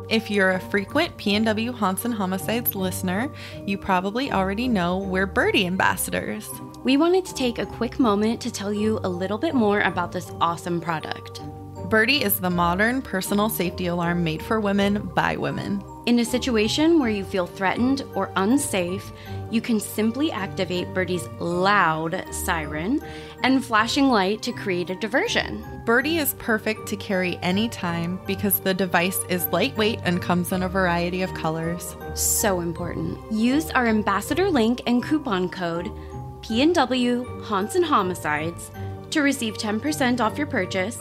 If you're a frequent P&W Haunts and Homicides listener, you probably already know we're Birdie ambassadors. We wanted to take a quick moment to tell you a little bit more about this awesome product. Birdie is the modern personal safety alarm made for women by women. In a situation where you feel threatened or unsafe, you can simply activate Birdie's loud siren and flashing light to create a diversion. Birdie is perfect to carry anytime because the device is lightweight and comes in a variety of colors. So important. Use our ambassador link and coupon code P&W Haunts and Homicides to receive 10% off your purchase.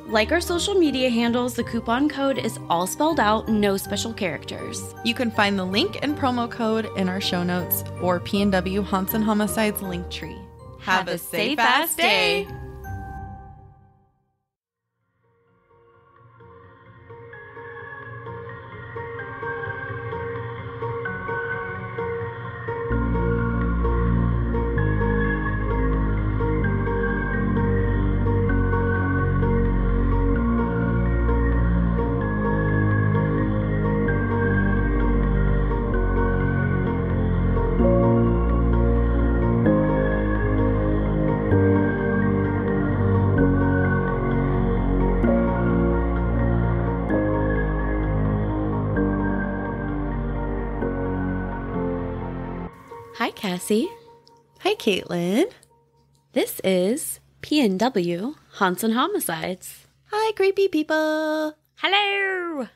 Like our social media handles, the coupon code is all spelled out, no special characters. You can find the link and promo code in our show notes or P&W Haunts and Homicides link tree. Have a safe-ass day! Hi, Cassie. Hi, Caitlin. This is P&W Haunts and Homicides. Hi, creepy people. Hello.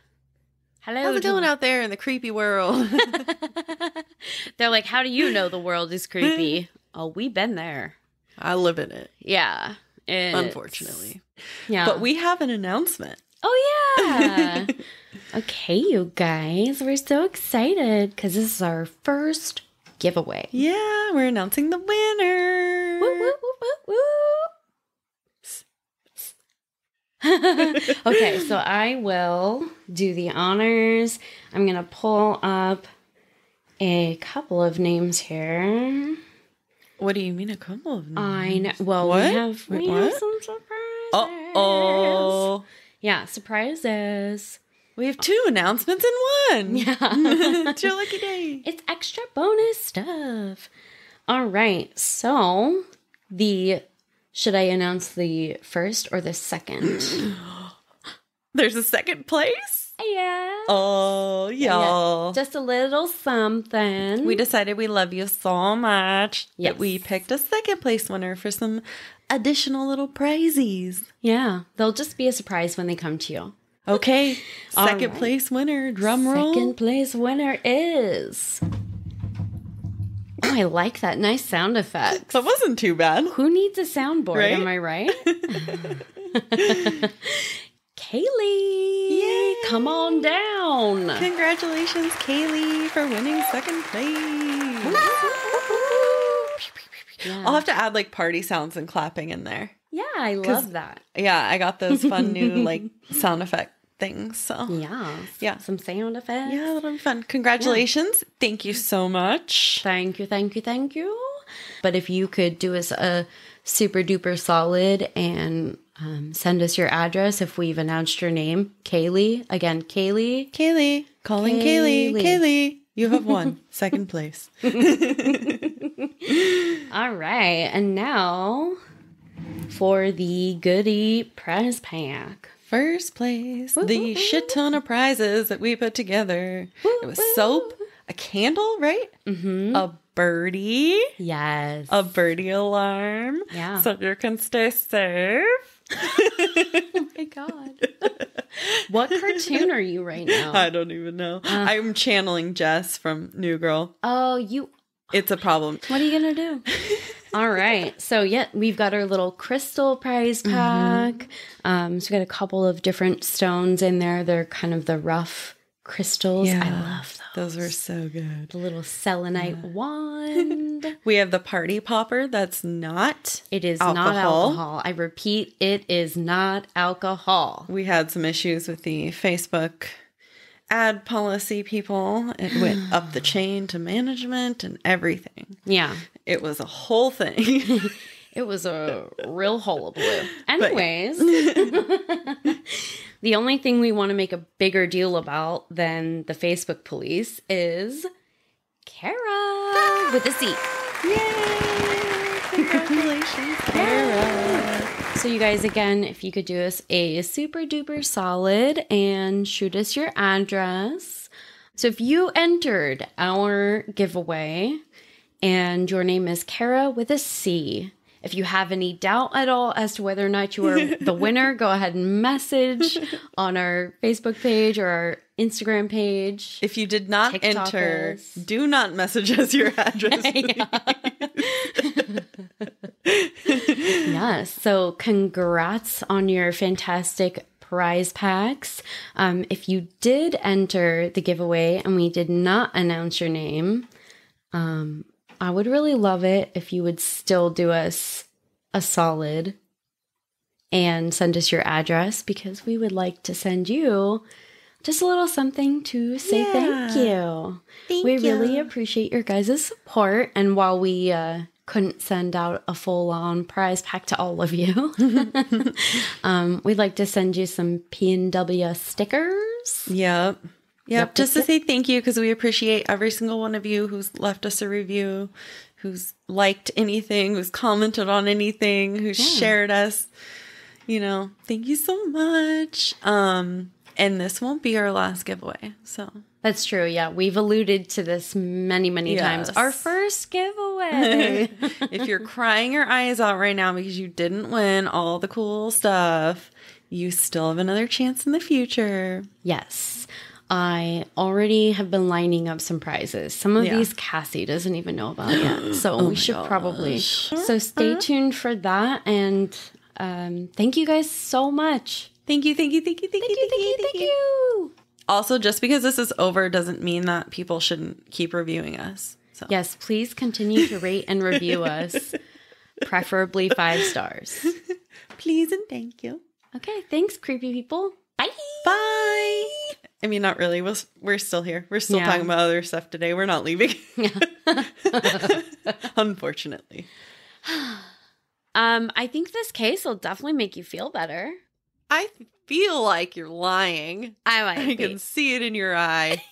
Hello. How's it going out there in the creepy world? They're like, how do you know the world is creepy? Oh, we've been there. I live in it. Yeah. Unfortunately. Yeah. But we have an announcement. Oh, yeah. Okay, you guys. We're so excited because this is our first giveaway. Yeah, we're announcing the winner. Woo, woo, woo, woo, woo. Okay, so I will do the honors. I'm going to pull up a couple of names here. What do you mean a couple of names? I know. Well, what? we have some surprises. Uh-oh. Yeah, surprises. We have 2 announcements in one. Yeah. It's your lucky day. It's extra bonus stuff. All right. So, should I announce the first or the second? There's a second place? Yeah. Oh, y'all. Yeah. Just a little something. We decided we love you so much Yes. that we picked a second place winner for some additional little prizes. Yeah. They'll just be a surprise when they come to you. Okay. All Second right. place winner. Drum roll. Second place winner is... Oh, I like that. Nice sound effects. That wasn't too bad. Who needs a soundboard? Right? Am I right? Kaylee. Yay. Come on down. Congratulations, Kaylee, for winning second place. Yeah. I'll have to add like party sounds and clapping in there. Yeah, I love that. Yeah, I got those fun new like sound effect things. So Yeah. Some sound effects. yeah, that'll be fun. Congratulations. Thank you so much. Thank you, thank you, thank you. But if you could do us a super duper solid and send us your address if we've announced your name. Kaylee. Again, Kaylee. Kaylee. Calling Kaylee. Kaylee. You have won. Second place. All right. And now for the goodie prize pack. First place. The shit ton of prizes that we put together. It was soap, a candle, right? Mm-hmm. A birdie. Yes. A birdie alarm. Yeah. So you can stay safe. Oh my God. What cartoon are you right now? I don't even know. I'm channeling Jess from New Girl. Oh, you. It's a problem. What are you going to do? All right. So, yeah, we've got our little crystal prize pack. So we got a couple of different stones in there. They're kind of the rough crystals. Yeah. I love those. Those were so good. The little selenite wand. We have the party popper that's not It is alcohol. not alcohol. I repeat, it is not alcohol. We had some issues with the Facebook ad policy people. It went up the chain to management and everything. Yeah. It was a whole thing. It was a real hullabaloo. Anyways, The only thing we want to make a bigger deal about than the Facebook police is Kara with a C. Yay! Congratulations, Kara. So you guys, again, if you could do us a super duper solid and shoot us your address. So if you entered our giveaway and your name is Kara with a C, if you have any doubt at all as to whether or not you are the winner, go ahead and message on our Facebook page or our Instagram page. If you did not enter, do not message us your address. Yes. So congrats on your fantastic prize packs. If you did enter the giveaway and we did not announce your name, I would really love it if you would still do us a solid and send us your address, because we would like to send you just a little something to say thank you. We really appreciate your guys' support. And while we couldn't send out a full-on prize pack to all of you, we'd like to send you some P&W stickers. Yep. Just to say thank you, because we appreciate every single one of you who's left us a review, who's liked anything, who's commented on anything, who's shared us. You know, thank you so much. And this won't be our last giveaway. So that's true. Yeah, we've alluded to this many times. Our first giveaway. If you're crying your eyes out right now because you didn't win all the cool stuff, you still have another chance in the future. Yes. I already have been lining up some prizes. Some of these Cassie doesn't even know about yet. So we should probably. So stay tuned for that. And thank you guys so much. Thank you. Also, just because this is over doesn't mean that people shouldn't keep reviewing us. So. Yes, please continue to rate and review us, preferably 5 stars. Please and thank you. Okay, thanks, creepy people. Bye. Bye. I mean, not really. We're still here. We're still talking about other stuff today. We're not leaving. Unfortunately. I think this case will definitely make you feel better. I feel like you're lying. I can see it in your eye.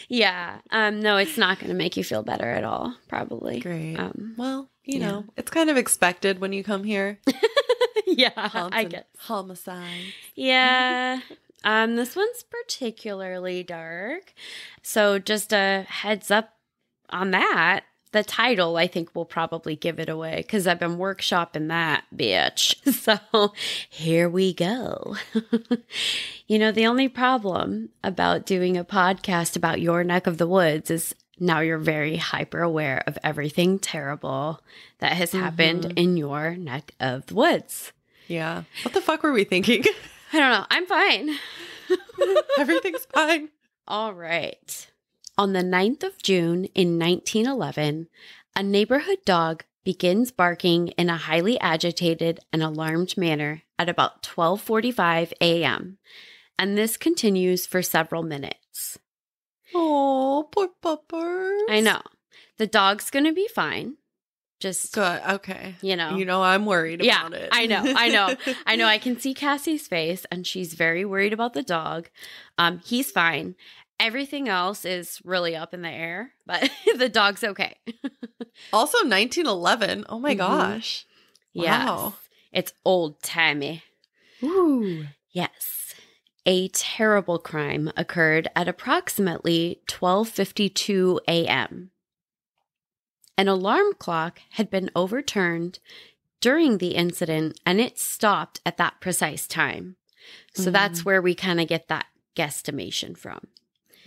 Yeah. No, it's not going to make you feel better at all, probably. Great. Well, you know, it's kind of expected when you come here. Yeah, I guess. Homicide. Yeah. This one's particularly dark. So just a heads up on that. The title, I think, will probably give it away because I've been workshopping that bitch. So here we go. You know, the only problem about doing a podcast about your neck of the woods is now you're very hyper aware of everything terrible that has happened in your neck of the woods. Yeah. What the fuck were we thinking? I don't know. I'm fine. Everything's fine. All right. On the 9th of June in 1911, a neighborhood dog begins barking in a highly agitated and alarmed manner at about 12:45 a.m., and this continues for several minutes. Oh, poor puppers. I know. The dog's going to be fine. Just good. Okay. You know, I'm worried about it. I know. I can see Cassie's face and she's very worried about the dog. He's fine. Everything else is really up in the air, but the dog's okay. Also 1911. Oh my gosh. Wow. Yes. It's old timey. Ooh. Yes. A terrible crime occurred at approximately 12:52 a.m. An alarm clock had been overturned during the incident, and it stopped at that precise time. So that's where we kind of get that guesstimation from.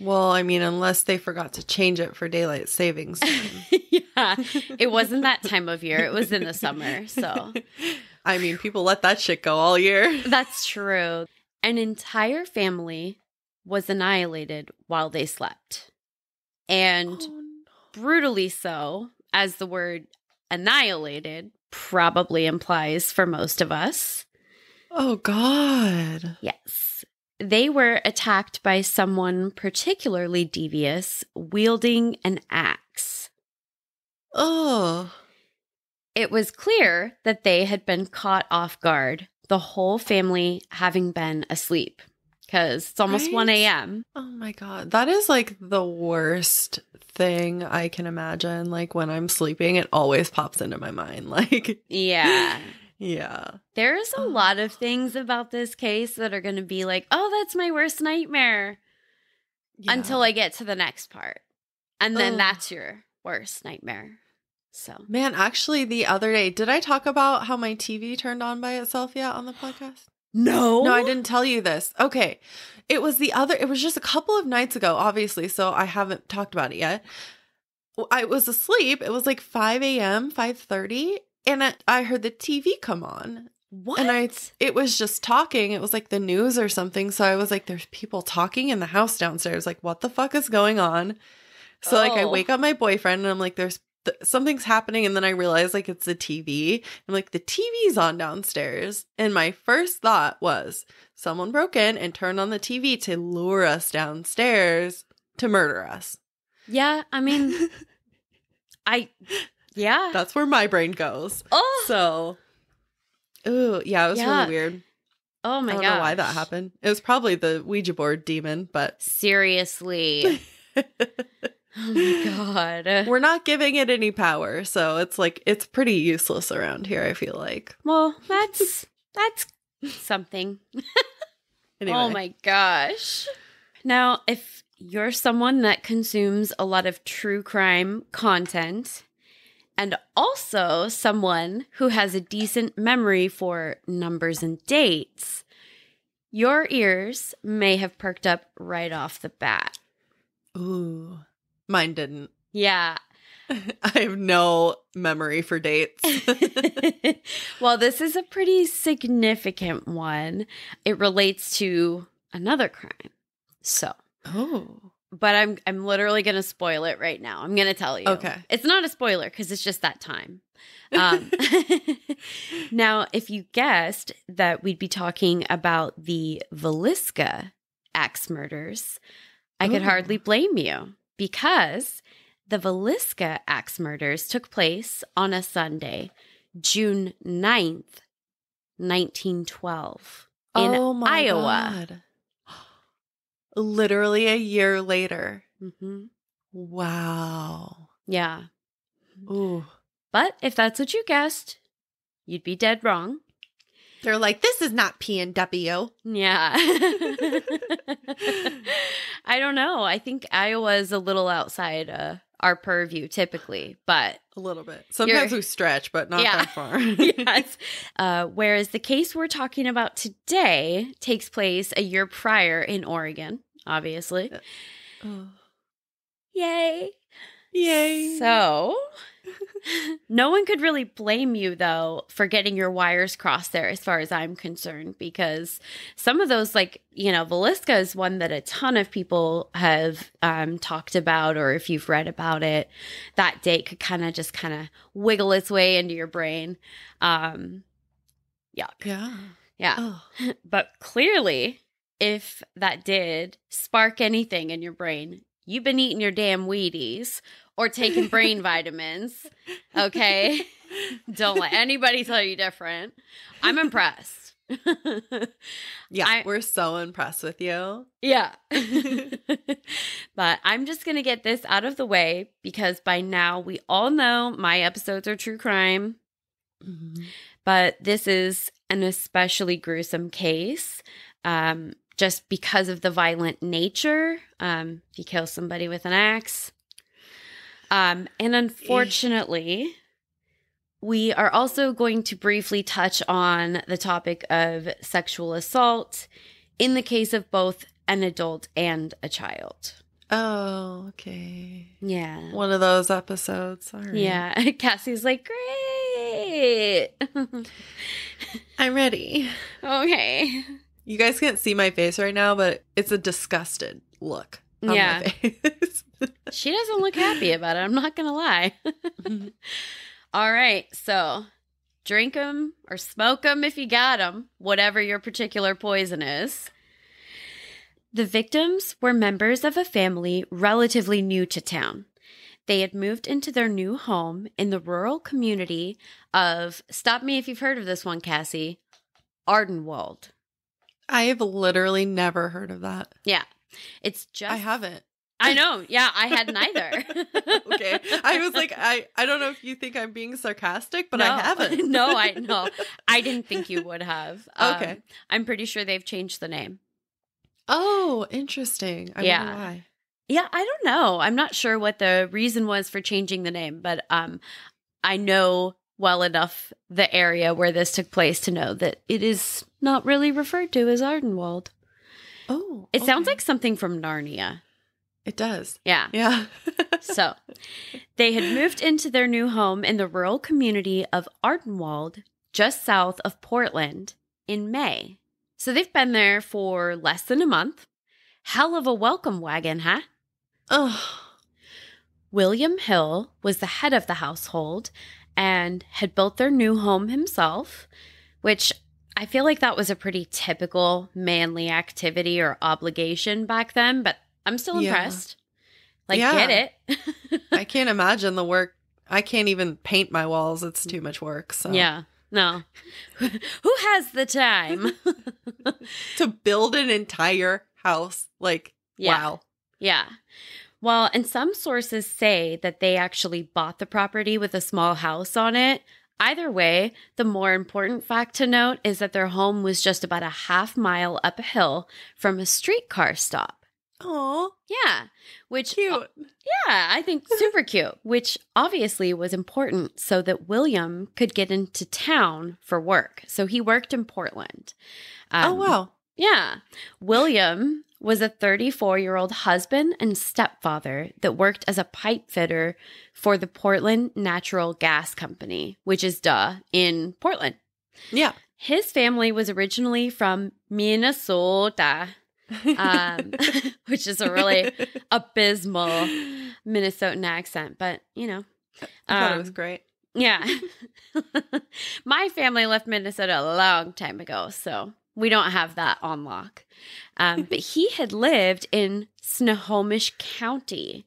Well, I mean, unless they forgot to change it for daylight savings time. Yeah, it wasn't that time of year. It was in the summer, so. I mean, people let that shit go all year. That's true. An entire family was annihilated while they slept. And brutally so, as the word annihilated probably implies for most of us. Oh, God. Yes. They were attacked by someone particularly devious, wielding an axe. Oh. It was clear that they had been caught off guard the whole family having been asleep because it's almost 1 a.m. Oh my God. That is like the worst thing I can imagine. Like when I'm sleeping, it always pops into my mind. Like, yeah. Yeah. There's a lot of things about this case that are going to be like, oh, that's my worst nightmare until I get to the next part. And then that's your worst nightmare. So, man, actually, the other day, did I talk about how my TV turned on by itself yet on the podcast? No, I didn't tell you this. Okay. It was just a couple of nights ago, obviously, so I haven't talked about it yet. I was asleep. It was like 5 a.m., 5:30, and I heard the TV come on. What? And it was just talking. It was like the news or something. So I was like, there's people talking in the house downstairs. Like, what the fuck is going on? So like I wake up my boyfriend and I'm like, something's happening. And then I realize like it's the TV. I'm like, the TV's on downstairs. And my first thought was someone broke in and turned on the TV to lure us downstairs to murder us. Yeah. I mean, yeah. That's where my brain goes. Oh. So, ooh, yeah, it was really weird. Oh my god. I don't know why that happened. It was probably the Ouija board demon, but seriously. Oh my god. We're not giving it any power, so it's like it's pretty useless around here, I feel like. Well, that's something. Anyway. Oh my gosh. Now, if you're someone that consumes a lot of true crime content and also someone who has a decent memory for numbers and dates, your ears may have perked up right off the bat. Ooh. Mine didn't. Yeah. I have no memory for dates. Well, this is a pretty significant one. It relates to another crime. So. Oh. But I'm literally going to spoil it right now. I'm going to tell you. Okay. It's not a spoiler because it's just that time. Now, if you guessed that we'd be talking about the Villisca axe murders, I could hardly blame you because the Villisca axe murders took place on a Sunday, June 9th, 1912 in Iowa. God. Literally a year later. Mm-hmm. Wow. Yeah. Ooh. But if that's what you guessed, you'd be dead wrong. They're like, this is not P&W. Yeah. I don't know. I think Iowa's a little outside our purview typically, but a little bit. Sometimes we stretch, but not that far. Yes. Whereas the case we're talking about today takes place a year prior in Oregon, obviously. Yay. Yay. So, no one could really blame you, though, for getting your wires crossed there, as far as I'm concerned, because some of those, like, Villisca is one that a ton of people have talked about, or if you've read about it, that date could kind of wiggle its way into your brain. Yuck. Yeah. Yeah. Oh. But clearly, if that did spark anything in your brain, you've been eating your damn Wheaties or taking brain vitamins, okay? Don't let anybody tell you different. I'm impressed. Yeah, we're so impressed with you. Yeah. But I'm just going to get this out of the way because by now we all know my episodes are true crime. Mm-hmm. But this is an especially gruesome case. Just because of the violent nature, if you kill somebody with an axe. And unfortunately, we are also going to briefly touch on the topic of sexual assault in the case of both an adult and a child. Oh, okay. Yeah. One of those episodes. Sorry. Yeah. Cassie's like, great. I'm ready. Okay. You guys can't see my face right now, but it's a disgusted look on my face. She doesn't look happy about it. I'm not going to lie. All right. So drink them or smoke them if you got them, whatever your particular poison is. The victims were members of a family relatively new to town. They had moved into their new home in the rural community of, stop me if you've heard of this one, Cassie, Ardenwald. I have literally never heard of that. Yeah. It's just... I haven't. I know. Yeah, I hadn't either. Okay. I was like, I don't know if you think I'm being sarcastic, but I haven't. No, I didn't think you would have. Okay. I'm pretty sure they've changed the name. Oh, interesting. I wonder why. Yeah, I don't know. I'm not sure what the reason was for changing the name, but I know well enough the area where this took place to know that it is not really referred to as Ardenwald. Oh. It sounds like something from Narnia. It does. Yeah. Yeah. So, they had moved into their new home in the rural community of Ardenwald, just south of Portland, in May. So, they've been there for less than a month. Hell of a welcome wagon, huh? Oh. William Hill was the head of the household and had built their new home himself, which I feel like that was a pretty typical manly activity or obligation back then, but I'm still impressed. Get it. I can't imagine the work. I can't even paint my walls. It's too much work. So. Yeah. No. Who has the time? To build an entire house? Wow. Yeah. Well, and some sources say that they actually bought the property with a small house on it. Either way, the more important fact to note is that their home was just about a half mile up a hill from a streetcar stop. Aw. Yeah. Which cute. Yeah, I think super cute, which obviously was important so that William could get into town for work. So he worked in Portland. Oh, wow. Yeah. William was a 34-year-old husband and stepfather that worked as a pipe fitter for the Portland Natural Gas Company, which is in Portland. Yeah. His family was originally from Minnesota. Which is a really abysmal Minnesotan accent, but I thought it was great. Yeah. My family left Minnesota a long time ago, so we don't have that on lock. But he had lived in Snohomish County,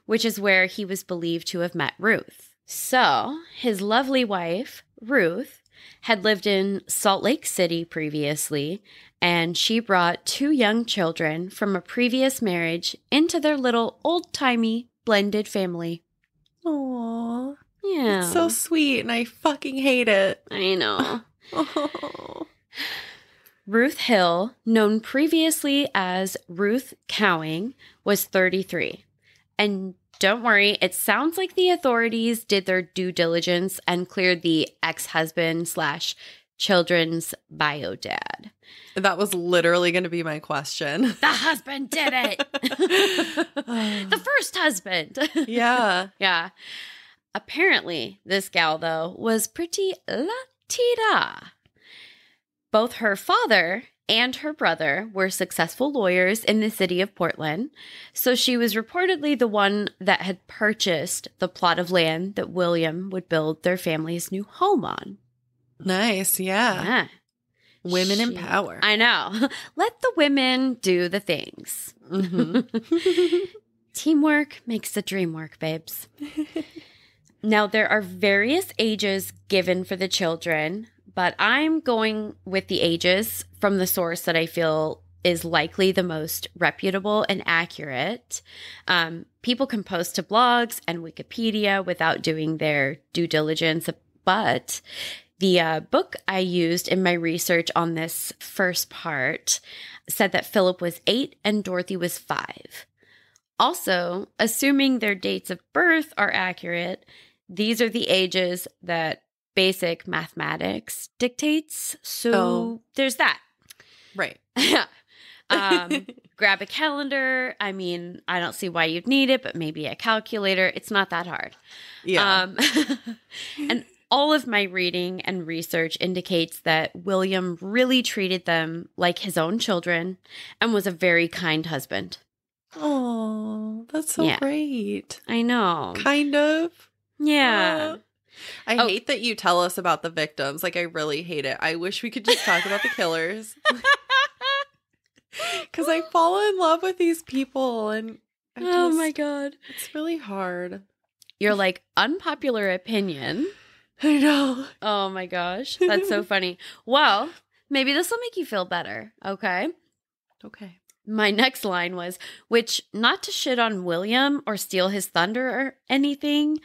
which is where he was believed to have met Ruth. So his lovely wife, Ruth, had lived in Salt Lake City previously, and she brought 2 young children from a previous marriage into their little old-timey blended family. Aww. Yeah. It's so sweet, and I fucking hate it. I know. Oh. Ruth Hill, known previously as Ruth Cowing, was 33. And don't worry, it sounds like the authorities did their due diligence and cleared the ex-husband/children's bio dad. That was literally going to be my question. The husband did it. The first husband. Yeah. Yeah. Apparently, this gal, though, was pretty la-ti-da. Both her father and her brother were successful lawyers in the city of Portland, so she was reportedly the one that had purchased the plot of land that William would build their family's new home on. Nice, yeah. Women in power. I know. Let the women do the things. Mm-hmm. Teamwork makes the dream work, babes. Now, there are various ages given for the children, but I'm going with the ages from the source that I feel is likely the most reputable and accurate. People can post to blogs and Wikipedia without doing their due diligence, but the book I used in my research on this first part said that Philip was 8 and Dorothy was 5. Also, assuming their dates of birth are accurate, these are the ages that basic mathematics dictates. So there's that. Right. Grab a calendar. I mean, I don't see why you'd need it, but maybe a calculator. It's not that hard. Yeah. And all of my reading and research indicates that William really treated them like his own children and was a very kind husband. Oh, that's so great. I know. Kind of. Yeah. I hate that you tell us about the victims. I really hate it. I wish we could just talk about the killers. Because I fall in love with these people and oh my God. It's really hard. You're like, unpopular opinion. I know. Oh my gosh. That's so funny. Well, Maybe this will make you feel better. Okay. Okay. My next line was, which, not to shit on William or steal his thunder or anything,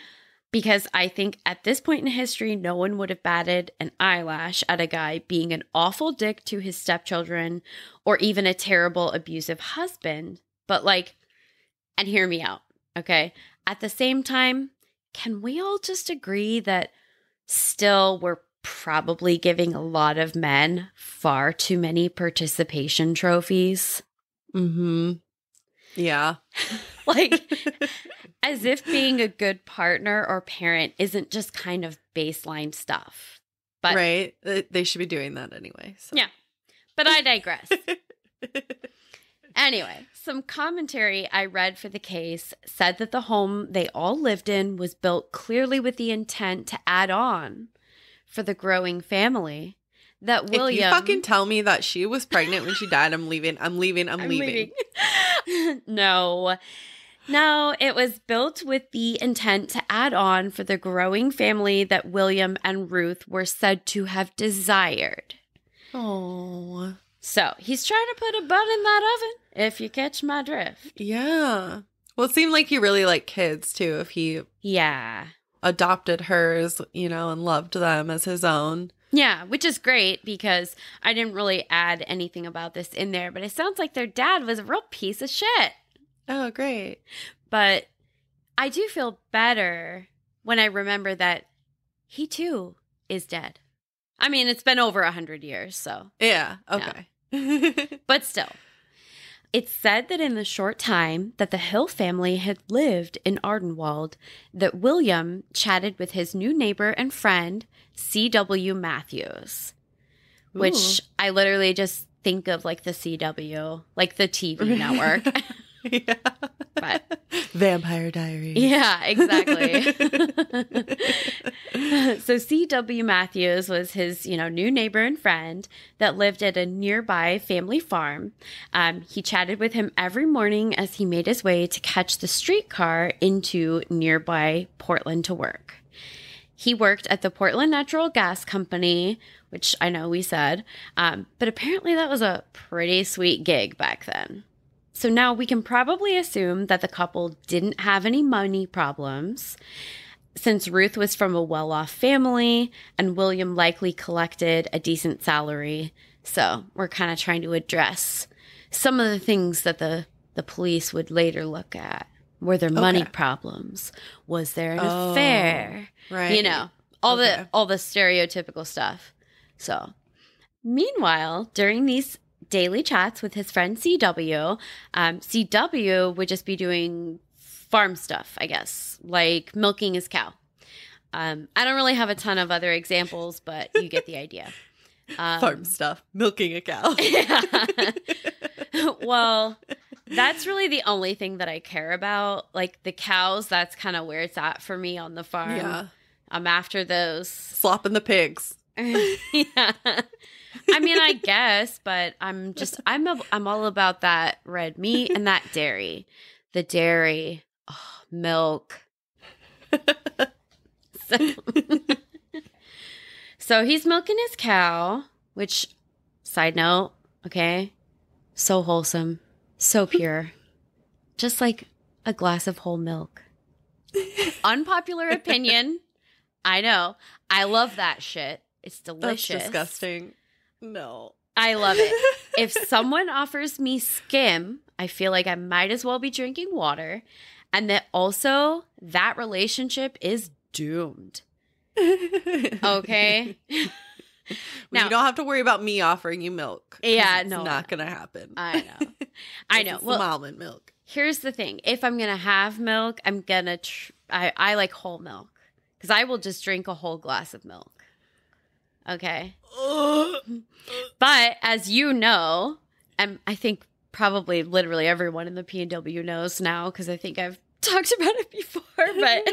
because I think at this point in history, no one would have batted an eyelash at a guy being an awful dick to his stepchildren or even a terrible abusive husband. But like, and hear me out, okay? At the same time, can we all just agree that still we're probably giving a lot of men far too many participation trophies? Mm-hmm. Yeah. Like, as if being a good partner or parent isn't just kind of baseline stuff. But right. They should be doing that anyway. So. Yeah. But I digress. Anyway, some commentary I read for the case said that the home they all lived in was built clearly with the intent to add on for the growing family. That William... If you fucking tell me that she was pregnant when she died, I'm leaving. I'm leaving. No, it was built with the intent to add on for the growing family that William and Ruth were said to have desired. Oh. So he's trying to put a bun in that oven, if you catch my drift. Yeah. Well, it seemed like he really liked kids, too, if he adopted hers, and loved them as his own. Yeah, which is great because I didn't really add anything about this in there, but it sounds like their dad was a real piece of shit. Oh, great. But I do feel better when I remember that he too is dead. I mean, it's been over 100 years, so. Yeah, okay. Yeah. But still. It's said that in the short time that the Hill family had lived in Ardenwald, that William chatted with his new neighbor and friend, C.W. Matthews, which I literally just think of like the CW, like the TV network. Yeah. But Vampire Diaries. Yeah, exactly. So C.W. Matthews was his, new neighbor and friend that lived at a nearby family farm. He chatted with him every morning as he made his way to catch the streetcar into nearby Portland to work. He worked at the Portland Natural Gas Company, which I know we said, but apparently that was a pretty sweet gig back then. So now we can probably assume that the couple didn't have any money problems, since Ruth was from a well-off family and William likely collected a decent salary. So we're kind of trying to address some of the things that the police would later look at. Were there money problems? Was there an affair? Right. All the stereotypical stuff. So meanwhile, during these daily chats with his friend CW, CW would just be doing farm stuff, I guess, like milking his cow. I don't really have a ton of other examples, but you get the idea. Farm stuff, milking a cow. Yeah. Well, that's really the only thing that I care about. Like the cows, that's kind of where it's at for me on the farm. Yeah. I'm after those. Slopping the pigs. Yeah. I mean, I guess, but I'm all about that red meat and that dairy. The dairy, milk. So he's milking his cow, which, side note, okay, so wholesome, so pure, just like a glass of whole milk. Unpopular opinion, I know. I love that shit. It's delicious. That's disgusting. No. I love it. If someone offers me skim, I feel like I might as well be drinking water. And that also, that relationship is doomed. Okay? Now, you don't have to worry about me offering you milk. Yeah, it's not going to happen. I know. I know. Well, almond milk. Here's the thing. If I'm going to have milk, I'm going to I like whole milk. Because I will just drink a whole glass of milk. Okay. But as you know, and I think probably literally everyone in the P&W knows now because I think I've talked about it before, but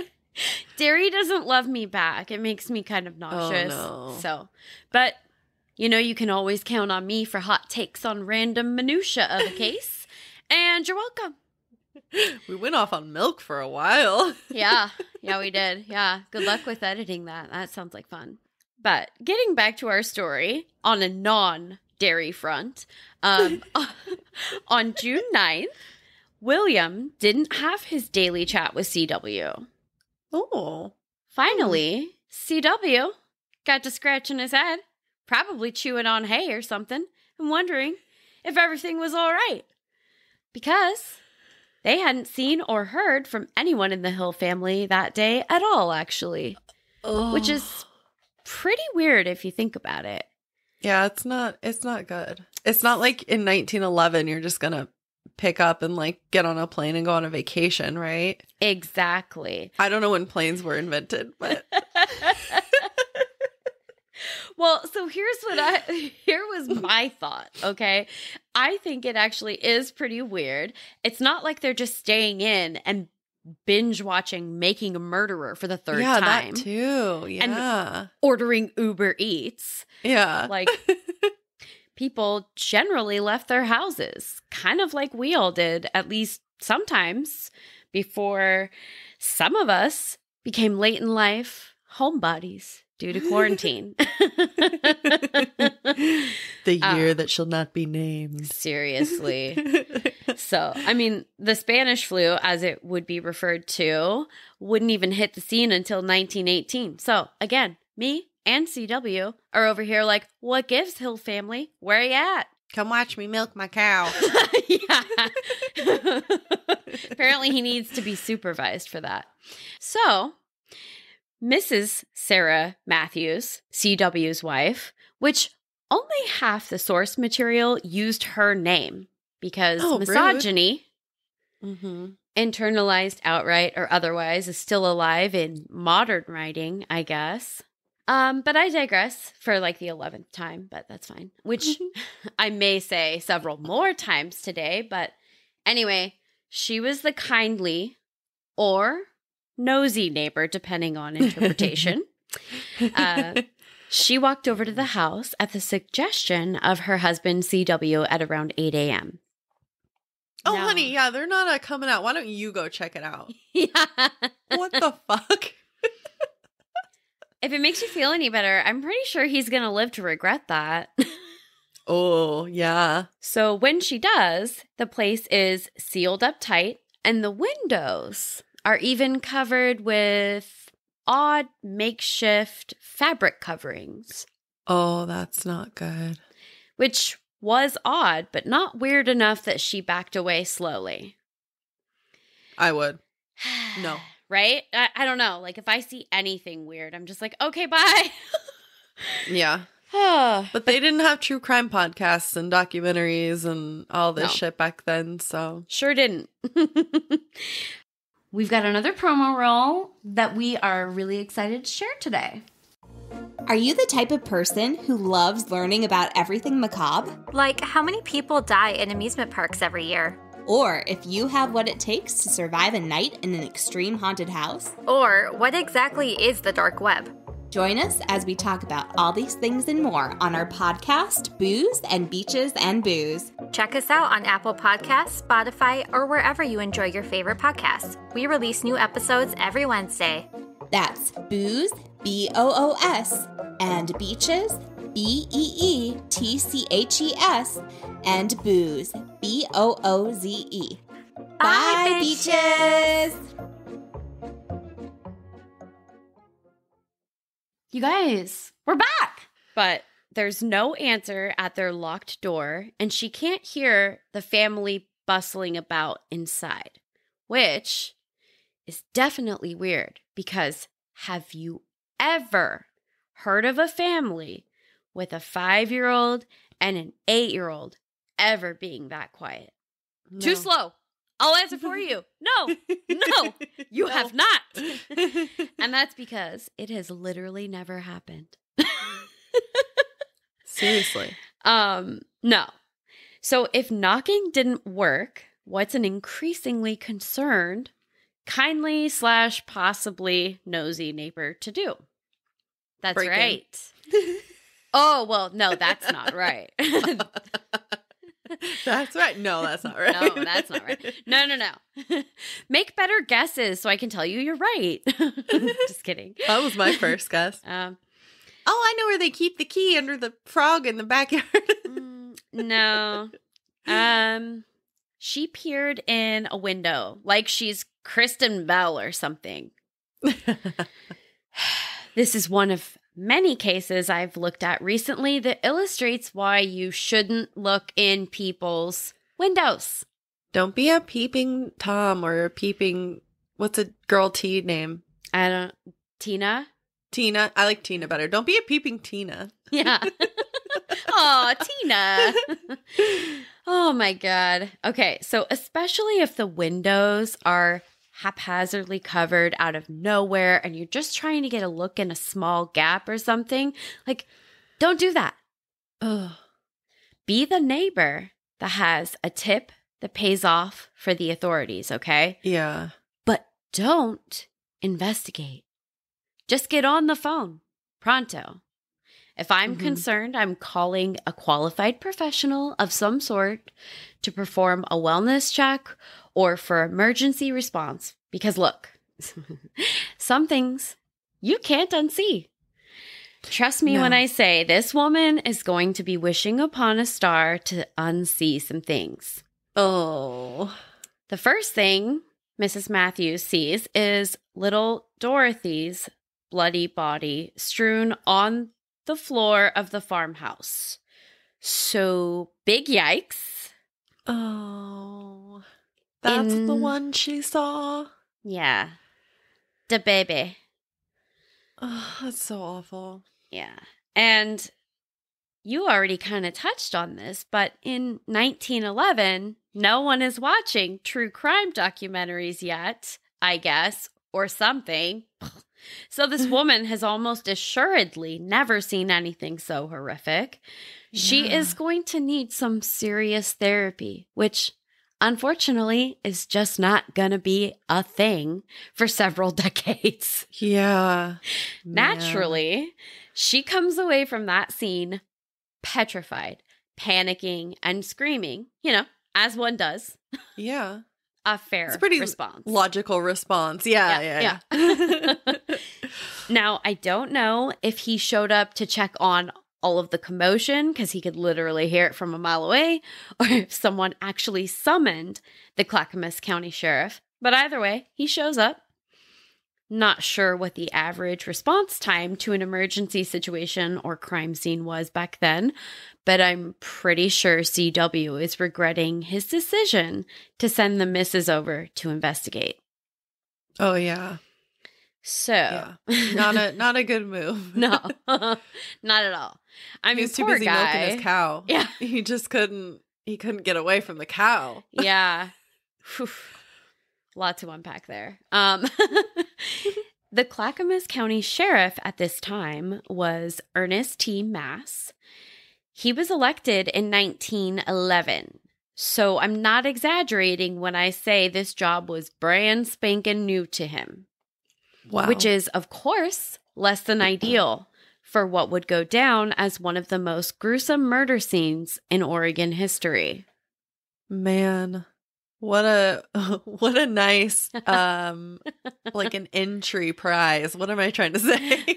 dairy doesn't love me back. It makes me kind of nauseous. Oh, no. So, but you can always count on me for hot takes on random minutia of a case, and you're welcome. We went off on milk for a while. Yeah, we did. Yeah. Good luck with editing that. That sounds like fun. But getting back to our story on a non-dairy front, on June 9th, William didn't have his daily chat with CW. Oh. Finally, CW got to scratching his head, probably chewing on hay or something, and wondering if everything was all right. Because they hadn't seen or heard from anyone in the Hill family that day at all, actually. Oh. Which is pretty weird if you think about it. Yeah, it's not good. It's not like in 1911 you're just going to pick up and like get on a plane and go on a vacation, right? Exactly. I don't know when planes were invented, but well, so here was my thought, okay? I think it actually is pretty weird. It's not like they're just staying in and binge watching Making a Murderer for the third time. Yeah, that too. Yeah. And ordering Uber Eats. Yeah. Like, people generally left their houses, kind of like we all did, at least sometimes, before some of us became late in life homebodies due to quarantine. The year that shall not be named. Seriously. So, I mean, the Spanish flu, as it would be referred to, wouldn't even hit the scene until 1918. So, again, me and CW are over here like, what gives, Hill family? Where you at? Come watch me milk my cow. Yeah. Apparently he needs to be supervised for that. So, Mrs. Sarah Matthews, CW's wife, which only half the source material used her name because misogyny, internalized outright or otherwise, is still alive in modern writing, I guess. But I digress for like the 11th time, but that's fine. Which I may say several more times today. But anyway, she was the kindly or nosy neighbor, depending on interpretation. She walked over to the house at the suggestion of her husband, CW, at around 8 a.m. Oh, now, honey, yeah, they're not coming out. Why don't you go check it out? Yeah. What the fuck? If it makes you feel any better, I'm pretty sure he's going to live to regret that. Oh, yeah. So when she does, the place is sealed up tight, and the windows are even covered with odd makeshift fabric coverings. Oh, that's not good. Which was odd, but not weird enough that she backed away slowly. I would. No. Right? I don't know. Like, if I see anything weird, I'm just like, okay, bye. Yeah. But they didn't have true crime podcasts and documentaries and all this shit back then, so. Sure didn't. We've got another promo roll that we are really excited to share today. Are you the type of person who loves learning about everything macabre? Like how many people die in amusement parks every year? Or if you have what it takes to survive a night in an extreme haunted house? Or what exactly is the dark web? Join us as we talk about all these things and more on our podcast, Booze and Beaches and Booze. Check us out on Apple Podcasts, Spotify, or wherever you enjoy your favorite podcasts. We release new episodes every Wednesday. That's Booze, B-O-O-S, and Beaches, B-E-E-T-C-H-E-S, and Booze, B-O-O-Z-E. Bye, Beaches! You guys, we're back! But there's no answer at their locked door, and she can't hear the family bustling about inside, which is definitely weird because have you ever heard of a family with a 5-year-old and an 8-year-old ever being that quiet? No. Too slow. I'll answer for you. No, you have not. And that's because it has literally never happened. Seriously. No. So if knocking didn't work, what's an increasingly concerned, kindly / possibly nosy neighbor to do? That's break right. Oh, well, no, that's not right. That's right. No, that's not right. No, that's not right. No. Make better guesses so I can tell you you're right. Just kidding. That was my first guess. Oh, I know where they keep the key, under the frog in the backyard. No. She peered in a window like she's Kristen Bell or something. This is one of many cases I've looked at recently that illustrates why you shouldn't look in people's windows. Don't be a peeping Tom or a peeping, what's a girl T name? Tina? Tina. I like Tina better. Don't be a peeping Tina. Yeah. Oh, Tina. Oh my God. Okay, so especially if the windows are haphazardly covered out of nowhere and you're just trying to get a look in a small gap or something, like, don't do that. Ugh. Be the neighbor that has a tip that pays off for the authorities, okay? Yeah. But don't investigate. Just get on the phone. Pronto. If I'm concerned, I'm calling a qualified professional of some sort to perform a wellness check or for emergency response. Because look, some things you can't unsee. Trust me when I say this woman is going to be wishing upon a star to unsee some things. Oh. The first thing Mrs. Matthews sees is little Dorothy's bloody body strewn on the floor of the farmhouse. So, big yikes. Oh. That's the one she saw? Yeah. The baby. Oh, that's so awful. Yeah. And you already kind of touched on this, but in 1911, no one is watching true crime documentaries yet, I guess, or something. So this woman has almost assuredly never seen anything so horrific. Yeah. She is going to need some serious therapy, which unfortunately is just not going to be a thing for several decades. Yeah. Naturally, she comes away from that scene petrified, panicking, and screaming, as one does. Yeah. A fair it's a pretty response. Logical response. Yeah. Now, I don't know if he showed up to check on all of the commotion because he could literally hear it from a mile away, or if someone actually summoned the Clackamas County Sheriff. But either way, he shows up. Not sure what the average response time to an emergency situation or crime scene was back then, but I'm pretty sure CW is regretting his decision to send the missus over to investigate. Oh, yeah. So, not a good move. No, not at all. I mean, he was too busy milking his cow. Yeah, he couldn't get away from the cow. Yeah, lot to unpack there. The Clackamas County Sheriff at this time was Ernest T. Mass. He was elected in 1911. So I'm not exaggerating when I say this job was brand spanking new to him. Wow. Which is, of course, less than ideal for what would go down as one of the most gruesome murder scenes in Oregon history. Man, what a nice like an entry prize. What am I trying to say?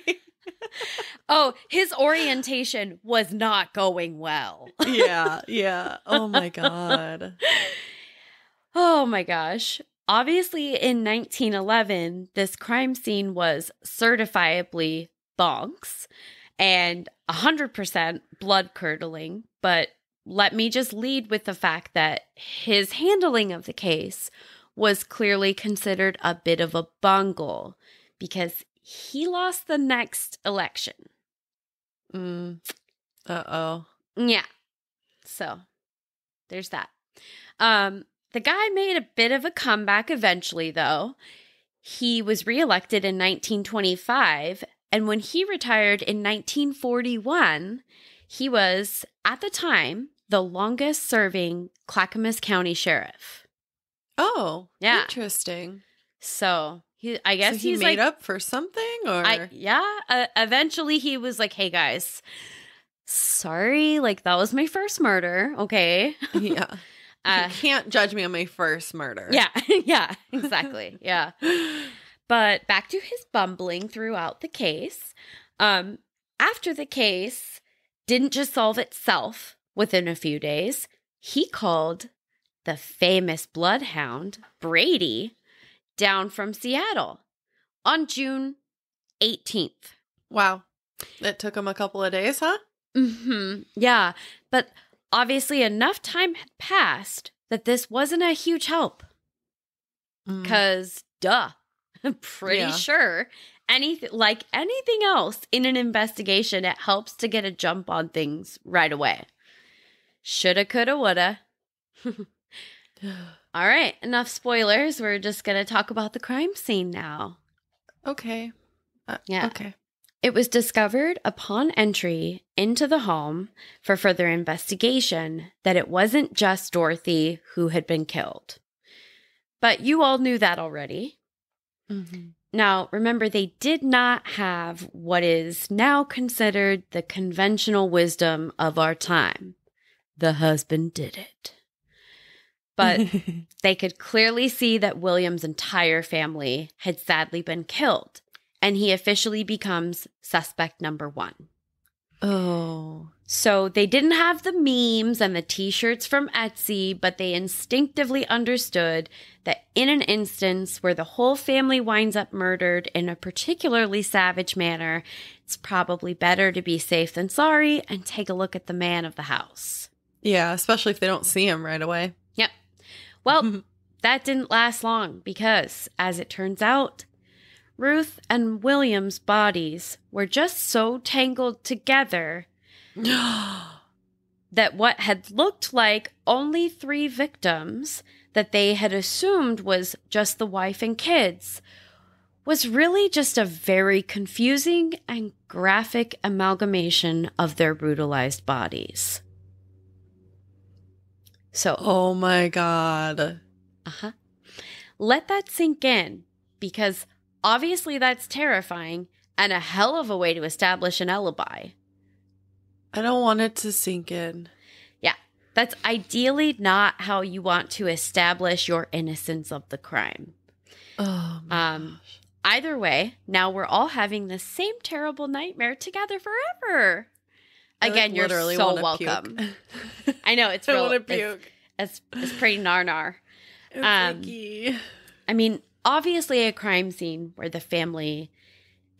Oh, his orientation was not going well. Yeah. Oh my God. Oh my gosh. Obviously, in 1911, this crime scene was certifiably bonks and 100% blood-curdling, but let me just lead with the fact that his handling of the case was clearly considered a bit of a bungle because he lost the next election. Uh-oh. Yeah. So, there's that. The guy made a bit of a comeback eventually, though. He was reelected in 1925, and when he retired in 1941, he was, at the time, the longest-serving Clackamas County Sheriff. Oh, yeah. Interesting. So, I guess he he's made up for something, or? Eventually he was like, hey, guys, sorry, that was my first murder, okay? Yeah. You can't judge me on my first murder. Yeah, exactly. Yeah. But back to his bumbling throughout the case. After the case didn't just solve itself within a few days, he called the famous bloodhound, Brady, down from Seattle on June 18th. Wow. It took him a couple of days, huh? Yeah, but obviously enough time had passed that this wasn't a huge help. Because, pretty sure anything else in an investigation, it helps to get a jump on things right away. Shoulda, coulda, woulda. All right, enough spoilers. We're just going to talk about the crime scene now. Okay. Yeah. Okay. It was discovered upon entry into the home for further investigation that it wasn't just Dorothy who had been killed. But you all knew that already. Now, remember, they did not have what is now considered the conventional wisdom of our time. The husband did it. But they could clearly see that William's entire family had sadly been killed. And he officially becomes suspect number 1. Oh. So they didn't have the memes and the t-shirts from Etsy, but they instinctively understood that in an instance where the whole family winds up murdered in a particularly savage manner, it's probably better to be safe than sorry and take a look at the man of the house. Yeah, especially if they don't see him right away. Yep. Well, that didn't last long because, as it turns out, Ruth and William's bodies were just so tangled together that what had looked like only 3 victims that they had assumed was just the wife and kids was really just a very confusing and graphic amalgamation of their brutalized bodies. So, oh my God. Let that sink in, because obviously that's terrifying and a hell of a way to establish an alibi. I don't want it to sink in. Yeah, that's ideally not how you want to establish your innocence of the crime. Oh my gosh. Either way, now we're all having the same terrible nightmare together forever. Again, you're so welcome. I know, it's real. It's pretty nar-nar. I mean, obviously a crime scene where the family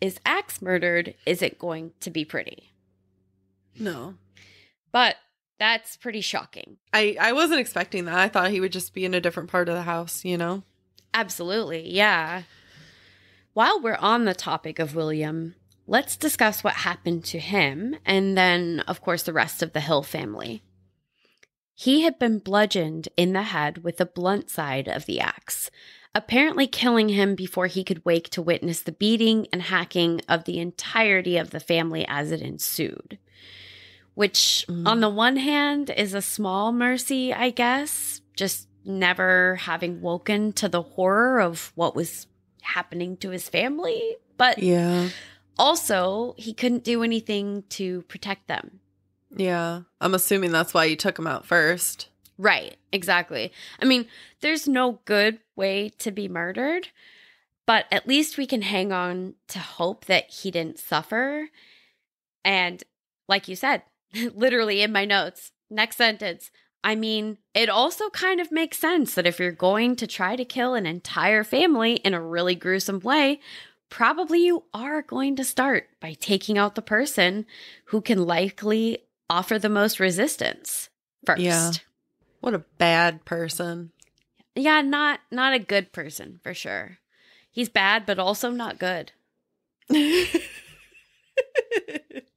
is axe murdered isn't going to be pretty. No. But that's pretty shocking. I wasn't expecting that. I thought he would just be in a different part of the house, you know? Absolutely, yeah. While we're on the topic of William, let's discuss what happened to him and then, of course, the rest of the Hill family. He had been bludgeoned in the head with the blunt side of the axe, apparently killing him before he could wake to witness the beating and hacking of the entirety of the family as it ensued. Which, on the one hand, is a small mercy, I guess, just never having woken to the horror of what was happening to his family. But also, he couldn't do anything to protect them. Yeah, I'm assuming that's why you took him out first. Right, exactly. I mean, there's no good way to be murdered, but at least we can hang on to hope that he didn't suffer. And like you said, literally in my notes, next sentence, I mean, it also kind of makes sense that if you're going to try to kill an entire family in a really gruesome way, probably you are going to start by taking out the person who can likely offer the most resistance first. Yeah. What a bad person. Yeah, not a good person, for sure. He's bad, but also not good.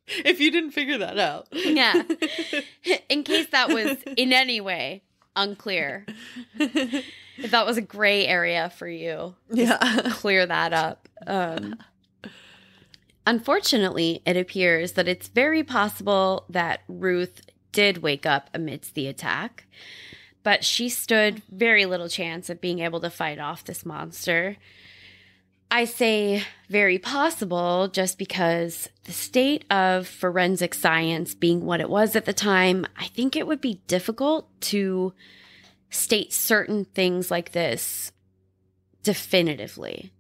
If you didn't figure that out. Yeah. In case that was in any way unclear. If that was a gray area for you. Yeah. Clear that up. Unfortunately, it appears that it's very possible that Ruth did wake up amidst the attack, but she stood very little chance of being able to fight off this monster. I say very possible just because the state of forensic science being what it was at the time, I think it would be difficult to state certain things like this definitively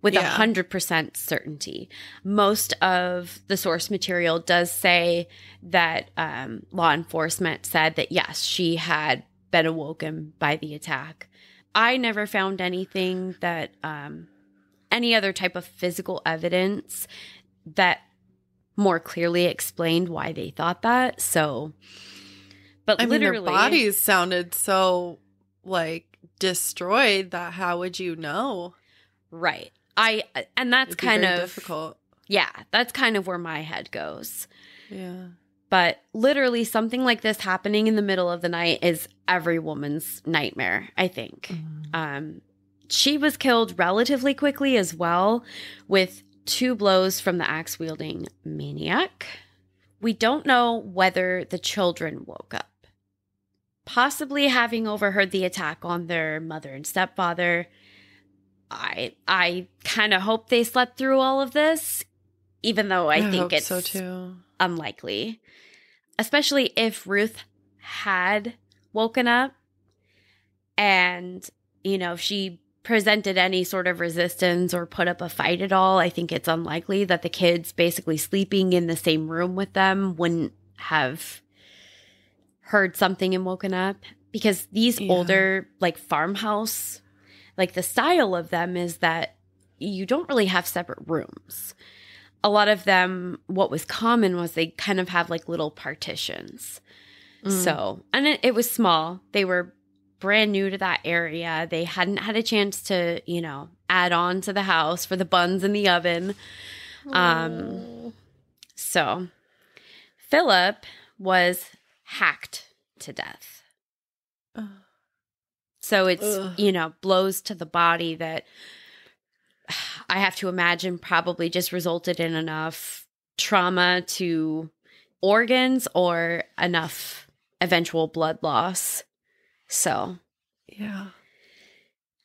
with 100% certainty. Most of the source material does say that law enforcement said that, yes, she had been awoken by the attack. I never found anything that any other type of physical evidence that more clearly explained why they thought that. So, but I literally, mean, their bodies sounded so like destroyed that how would you know? Right. And that's It'd be kind very of difficult. Yeah, that's kind of where my head goes. Yeah. But literally something like this happening in the middle of the night is every woman's nightmare, I think. She was killed relatively quickly as well, with 2 blows from the axe-wielding maniac. We don't know whether the children woke up, possibly having overheard the attack on their mother and stepfather. I kind of hope they slept through all of this, even though I think it's so too. Unlikely. Especially if Ruth had woken up and, if she presented any sort of resistance or put up a fight at all. I think it's unlikely that the kids basically sleeping in the same room with them wouldn't have heard something and woken up, because these older farmhouse, the style of them is that you don't really have separate rooms. A lot of them, what was common was they kind of have little partitions. So, and it was small. They were brand new to that area. They hadn't had a chance to, add on to the house for the buns in the oven. So Philip was hacked to death. So it's, blows to the body that I have to imagine probably just resulted in enough trauma to organs or enough eventual blood loss. So, yeah.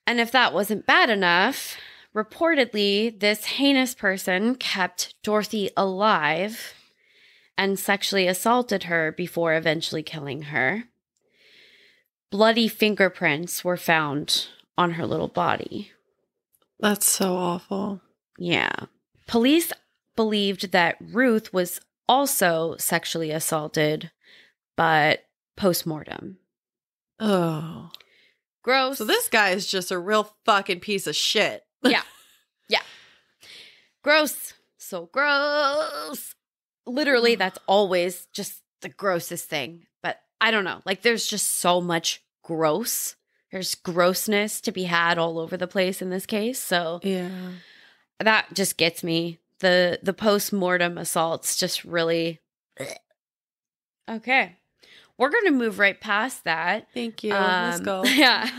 And if that wasn't bad enough, reportedly, this heinous person kept Dorothy alive and sexually assaulted her before eventually killing her. Bloody fingerprints were found on her little body. That's so awful. Yeah. Police believed that Ruth was also sexually assaulted, but post-mortem. Oh. Gross. So this guy is just a real fucking piece of shit. Yeah. Yeah. Gross. So gross. Literally, that's always just the grossest thing. But I don't know. There's just so much gross. There's grossness to be had all over the place in this case. So yeah, that just gets me. The post-mortem assaults just really... Okay. We're going to move right past that. Thank you. Let's go. Yeah.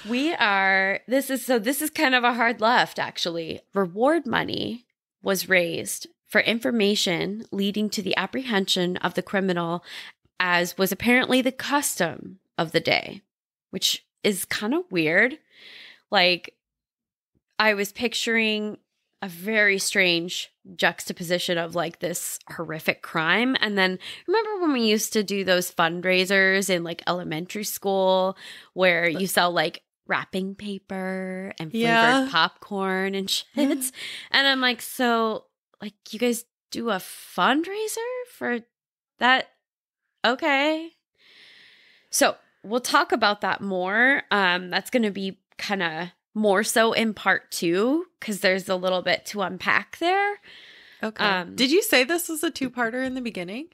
This is kind of a hard left, actually. Reward money was raised for information leading to the apprehension of the criminal, as was apparently the custom of the day, which is kind of weird. I was picturing a very strange juxtaposition of this horrific crime. And then remember when we used to do those fundraisers in elementary school where you sell wrapping paper and flavored popcorn and shit. And I'm so you guys do a fundraiser for that? Okay. So we'll talk about that more. That's going to be kind of more so in part 2, because there's a little bit to unpack there. Okay. Did you say this was a 2-parter in the beginning?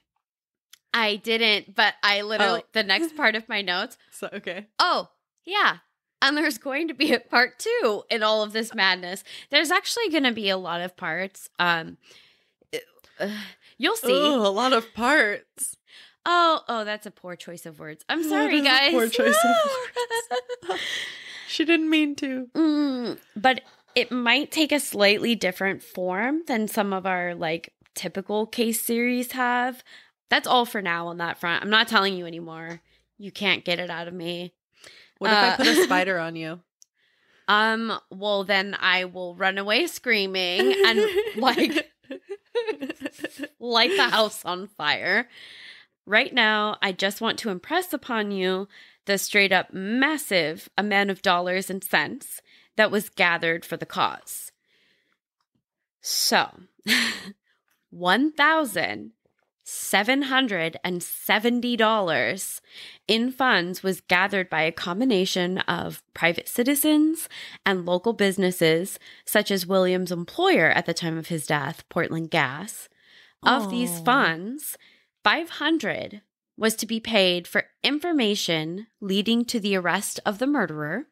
I didn't, but I literally, the next part of my notes. So, okay. Oh, yeah. And there's going to be a part 2 in all of this madness. There's actually going to be a lot of parts. You'll see. Ooh, a lot of parts. Oh, that's a poor choice of words. I'm sorry, guys. Poor choice of words. She didn't mean to. But it might take a slightly different form than some of our typical case series have. That's all for now on that front. I'm not telling you anymore. You can't get it out of me. What if I put a spider on you? Well, then I will run away screaming and light the house on fire. Right now, I just want to impress upon you the straight up massive amount of dollars and cents that was gathered for the cause. So, $1,770 in funds was gathered by a combination of private citizens and local businesses, such as William's employer at the time of his death, Portland Gas. Of these funds, $500 was to be paid for information leading to the arrest of the murderer,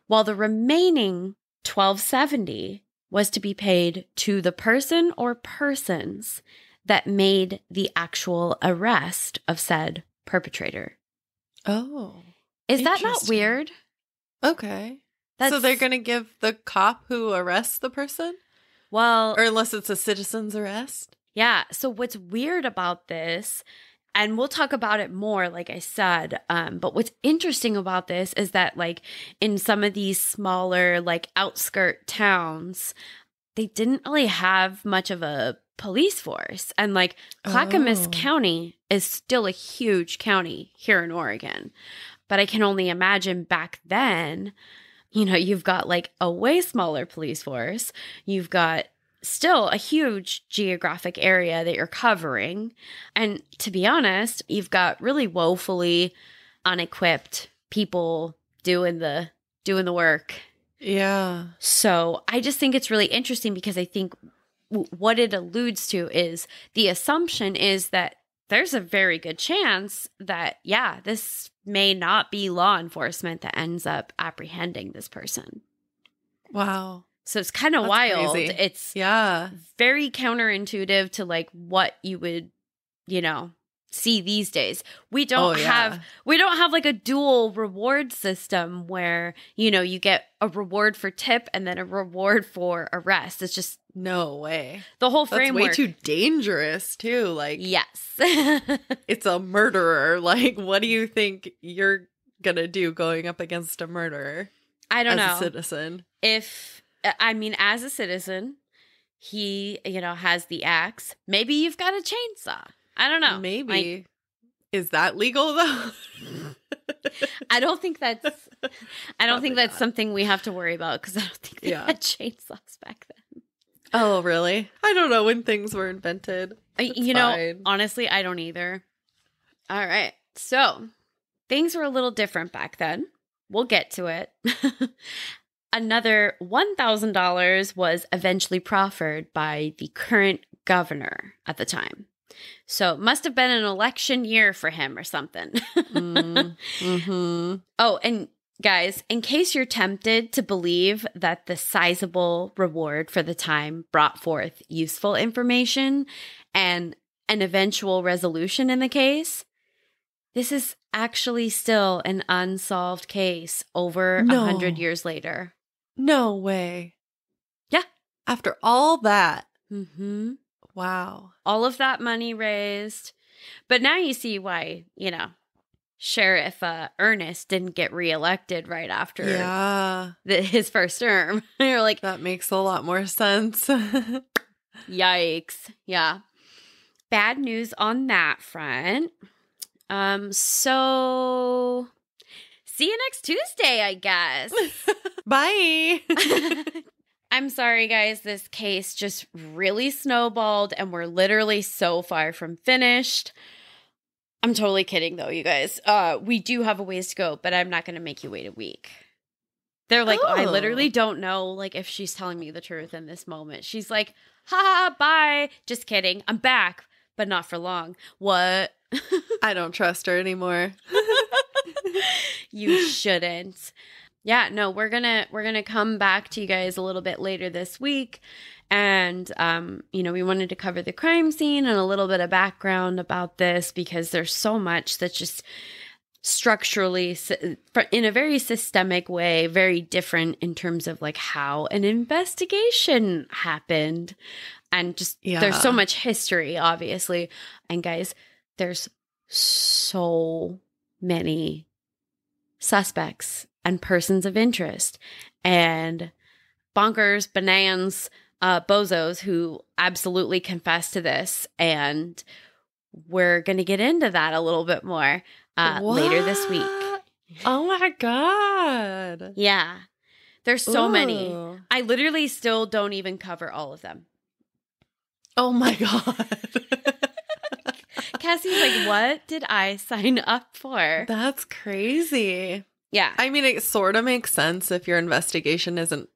while the remaining $1,270 was to be paid to the person or persons that made the actual arrest of said perpetrator. Oh. Is that not weird? Okay. So they're going to give the cop who arrests the person? Well, or unless it's a citizen's arrest? Yeah. So what's weird about this, and we'll talk about it more, like I said, but what's interesting about this is that, like, in some of these smaller, like, outskirt towns, they didn't really have much of a police force. And, like, Clackamas County is still a huge county here in Oregon. But I can only imagine back then, you know, you've got, like, a way smaller police force. You've got still a huge geographic area that you're covering. And to be honest, you've got really woefully unequipped people doing the work. Yeah. So I just think it's really interesting because I think what it alludes to is the assumption is that there's a very good chance that, yeah, this may not be law enforcement that ends up apprehending this person. Wow. So it's kind of wild. Crazy. It's very counterintuitive to, like, what you would, you know, see these days. We don't have like a dual reward system where, you know, you get a reward for tip and then a reward for arrest. It's just no way. The whole framework. That's way too dangerous too. Like, yes. It's a murderer. Like, what do you think you're gonna do going up against a murderer? I don't know. As a citizen. As a citizen, he, you know, has the axe. Maybe you've got a chainsaw. I don't know. Maybe. Like, is that legal though? I don't think that's something we have to worry about because I don't think they had chainsaws back then. Oh, really? I don't know when things were invented. You know, honestly, I don't either. All right. So, things were a little different back then. We'll get to it. Another $1,000 was eventually proffered by the current governor at the time. So it must have been an election year for him or something. Mm-hmm. Oh, and guys, in case you're tempted to believe that the sizable reward for the time brought forth useful information and an eventual resolution in the case, this is actually still an unsolved case over 100 years later. No way. Yeah. After all that. Mm-hmm. Wow. All of that money raised. But now you see why, you know, Sheriff Ernest didn't get reelected right after his first term. You're like, that makes a lot more sense. Yikes. Yeah. Bad news on that front. So see you next Tuesday, I guess. Bye. I'm sorry, guys. This case just really snowballed and we're literally so far from finished. I'm totally kidding, though, you guys. We do have a ways to go, but I'm not going to make you wait a week. They're like, I literally don't know, like, if she's telling me the truth in this moment. She's like, ha, bye. Just kidding. I'm back, but not for long. What? I don't trust her anymore. You shouldn't. Yeah, no, we're gonna come back to you guys a little bit later this week. And, you know, we wanted to cover the crime scene and a little bit of background about this because there's so much that's just structurally, in a very systemic way, very different in terms of like how an investigation happened. And just there's so much history, obviously. And guys, there's so many suspects and persons of interest and bonkers, bananas, bozos who absolutely confess to this. And we're going to get into that a little bit more later this week. Oh my God. Yeah. There's so many. Ooh. I literally still don't even cover all of them. Oh my God. Cassie's like, what did I sign up for? That's crazy. Yeah. I mean, it sort of makes sense if your investigation isn't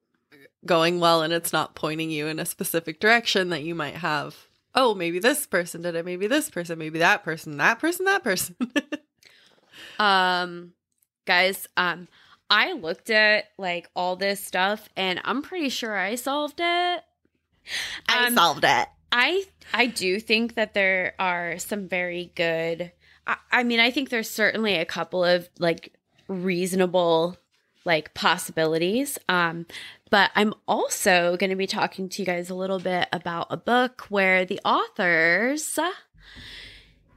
going well and it's not pointing you in a specific direction that you might have, oh, maybe this person did it, maybe this person, maybe that person, that person, that person. Guys, I looked at like all this stuff and I'm pretty sure I solved it. I solved it. I do think that there are some very good, I mean, I think there's certainly a couple of like reasonable like possibilities. But I'm also going to be talking to you guys a little bit about a book where the authors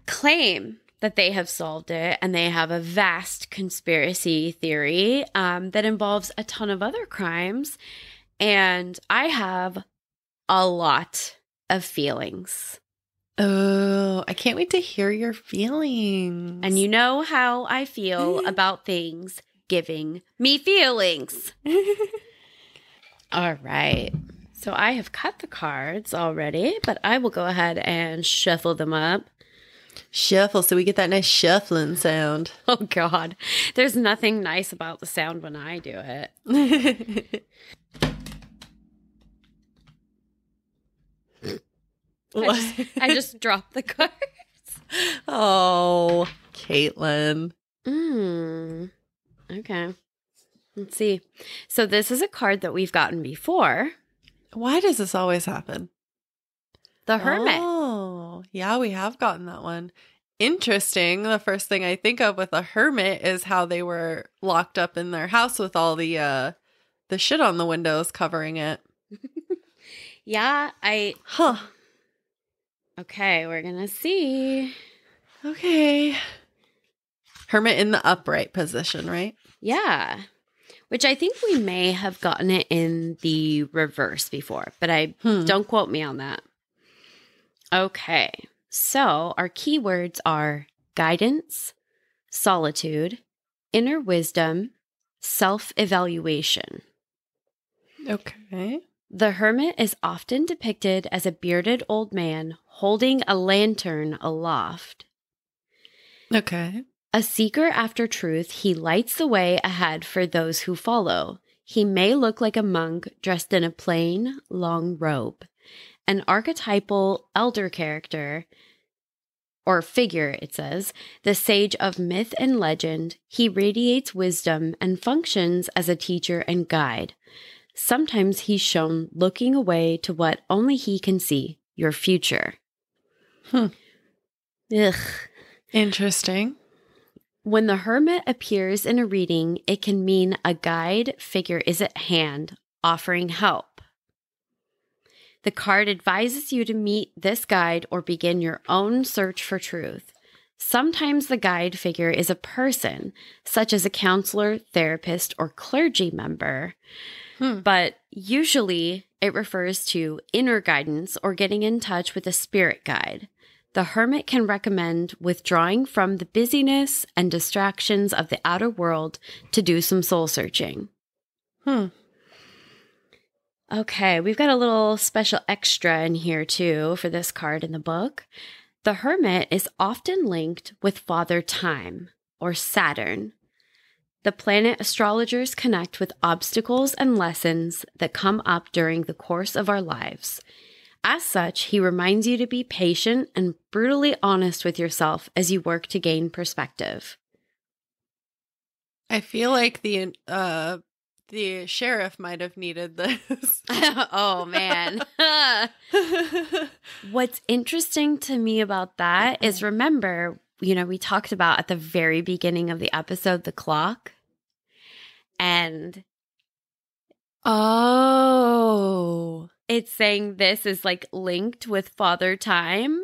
claim that they have solved it and they have a vast conspiracy theory that involves a ton of other crimes. And I have a lot of feelings. Oh, I can't wait to hear your feelings. And you know how I feel about things giving me feelings. All right. So I have cut the cards already, but I will go ahead and shuffle them up. Shuffle, so we get that nice shuffling sound. Oh, God. There's nothing nice about the sound when I do it. I just dropped the cards. Oh, Caitlin. Okay. Let's see. So this is a card that we've gotten before. Why does this always happen? The Hermit. Oh, yeah, we have gotten that one. Interesting. The first thing I think of with a hermit is how they were locked up in their house with all the shit on the windows covering it. Yeah, Huh. Okay, we're going to see. Okay. Hermit in the upright position, right? Yeah. Which I think we may have gotten it in the reverse before, but don't quote me on that. Okay. So our keywords are guidance, solitude, inner wisdom, self-evaluation. Okay. The hermit is often depicted as a bearded old man holding a lantern aloft. Okay. A seeker after truth, he lights the way ahead for those who follow. He may look like a monk dressed in a plain, long robe. An archetypal elder character, or figure, it says, the sage of myth and legend, he radiates wisdom and functions as a teacher and guide. Sometimes he's shown looking away to what only he can see, your future. Ugh. Interesting. When the hermit appears in a reading, it can mean a guide figure is at hand, offering help. The card advises you to meet this guide or begin your own search for truth. Sometimes the guide figure is a person, such as a counselor, therapist, or clergy member. But usually it refers to inner guidance or getting in touch with a spirit guide. The hermit can recommend withdrawing from the busyness and distractions of the outer world to do some soul searching. Okay, we've got a little special extra in here too for this card in the book. The hermit is often linked with Father Time or Saturn. The planet astrologers connect with obstacles and lessons that come up during the course of our lives. As such, he reminds you to be patient and brutally honest with yourself as you work to gain perspective. I feel like the sheriff might have needed this. Oh, man. What's interesting to me about that is, remember, we talked about at the very beginning of the episode, the clock. And it's saying this is like linked with Father Time.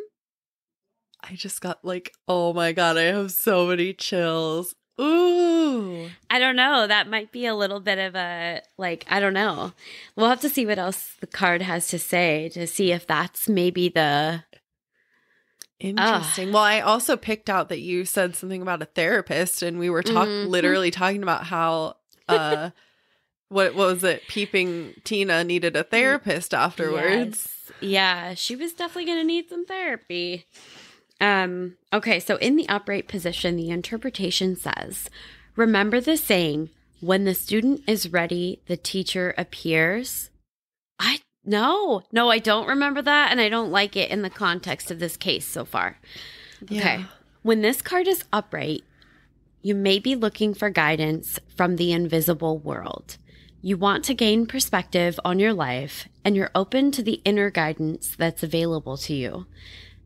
I just got like, oh my God, I have so many chills. Ooh. I don't know. That might be a little bit of a, I don't know. We'll have to see what else the card has to say to see if that's maybe the... Interesting. Well, I also picked out that you said something about a therapist, and we were literally talking about how what was it? Peeping Tina needed a therapist afterwards. Yes. Yeah, she was definitely going to need some therapy. Okay, so in the upright position, the interpretation says, remember the saying, when the student is ready, the teacher appears. No, I don't remember that, and I don't like it in the context of this case so far. Yeah. Okay, when this card is upright, you may be looking for guidance from the invisible world. You want to gain perspective on your life, and you're open to the inner guidance that's available to you.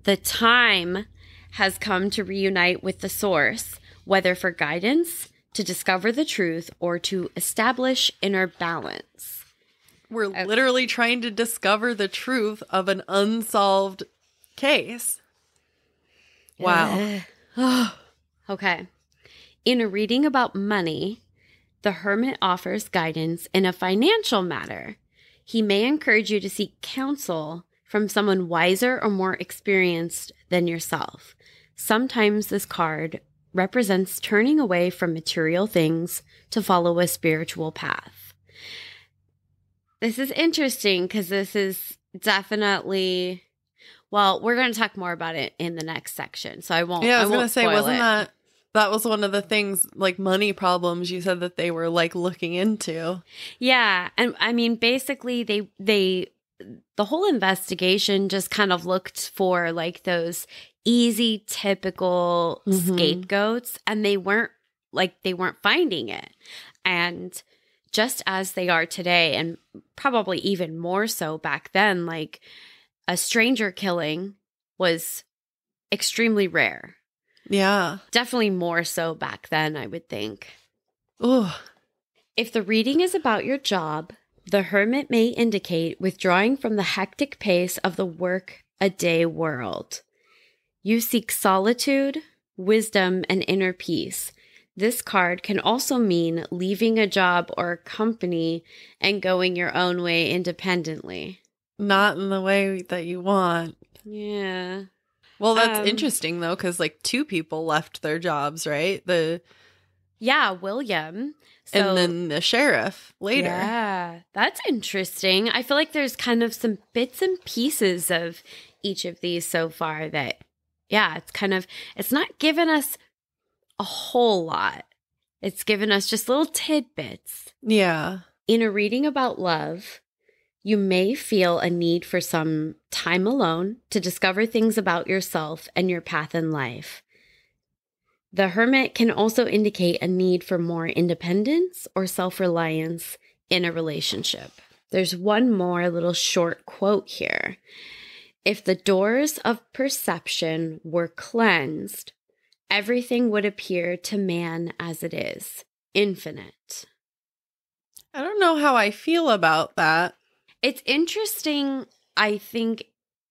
The time has come to reunite with the source, whether for guidance, to discover the truth, or to establish inner balance. We're literally trying to discover the truth of an unsolved case. Wow. Okay. In a reading about money, the hermit offers guidance in a financial matter. He may encourage you to seek counsel from someone wiser or more experienced than yourself. Sometimes this card represents turning away from material things to follow a spiritual path. This is interesting because this is definitely, well, we're going to talk more about it in the next section, so I won't. Yeah, I was going to say, wasn't it. that was one of the things, like money problems you said that they were like looking into? Yeah, and I mean, basically, the whole investigation just kind of looked for like those easy, typical scapegoats, and they weren't finding it. And just as they are today, and probably even more so back then, like a stranger killing was extremely rare. Yeah. Definitely more so back then, I would think. Ooh. If the reading is about your job, the hermit may indicate withdrawing from the hectic pace of the work-a-day world. You seek solitude, wisdom, and inner peace. This card can also mean leaving a job or a company and going your own way independently. Not in the way that you want. Yeah. Well, that's interesting, though, because like 2 people left their jobs, right? Yeah, William. And then the sheriff later. Yeah, that's interesting. I feel like there's kind of some bits and pieces of each of these so far that, yeah, it's not given us a whole lot. It's given us just little tidbits. Yeah. In a reading about love, you may feel a need for some time alone to discover things about yourself and your path in life. The hermit can also indicate a need for more independence or self-reliance in a relationship. There's one more little short quote here. If the doors of perception were cleansed, everything would appear to man as it is, infinite. I don't know how I feel about that. It's interesting, I think,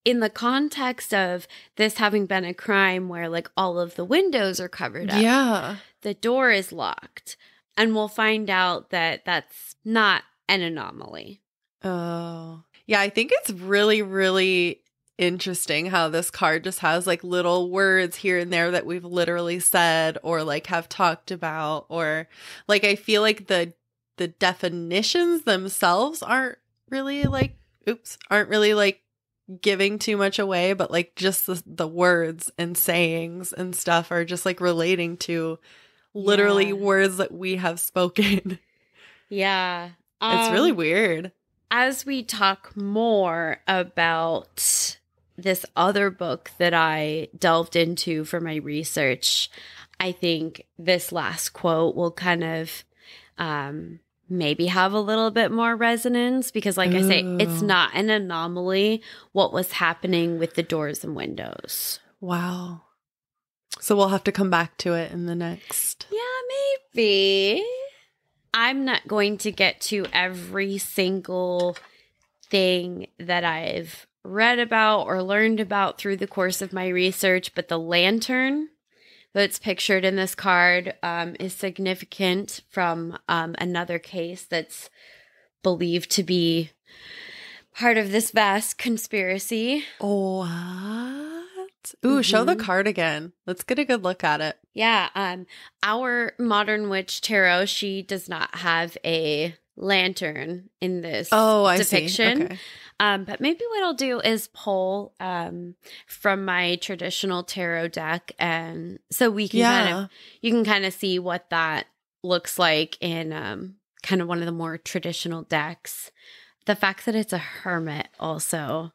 in the context of this having been a crime where like all of the windows are covered up. Yeah. The door is locked. And we'll find out that that's not an anomaly. Oh. Yeah, I think it's really, really interesting how this card just has like little words here and there that we've literally said or like have talked about, or like I feel like the definitions themselves aren't really like giving too much away, but like just the words and sayings and stuff are just like relating to literally words that we have spoken. Yeah. It's really weird. As we talk more about this other book that I delved into for my research, I think this last quote will kind of maybe have a little bit more resonance because, like I say, it's not an anomaly what was happening with the doors and windows. Wow. So we'll have to come back to it in the next. Yeah, maybe. I'm not going to get to every single thing that I've read about or learned about through the course of my research, but the lantern that's pictured in this card is significant from another case that's believed to be part of this vast conspiracy. What? Ooh, show the card again. Let's get a good look at it. Yeah, our Modern Witch Tarot, she does not have a lantern in this See. depiction. Okay. But maybe what I'll do is pull from my traditional tarot deck, and so we can you can kind of see what that looks like in kind of one of the more traditional decks. The fact that it's a hermit also.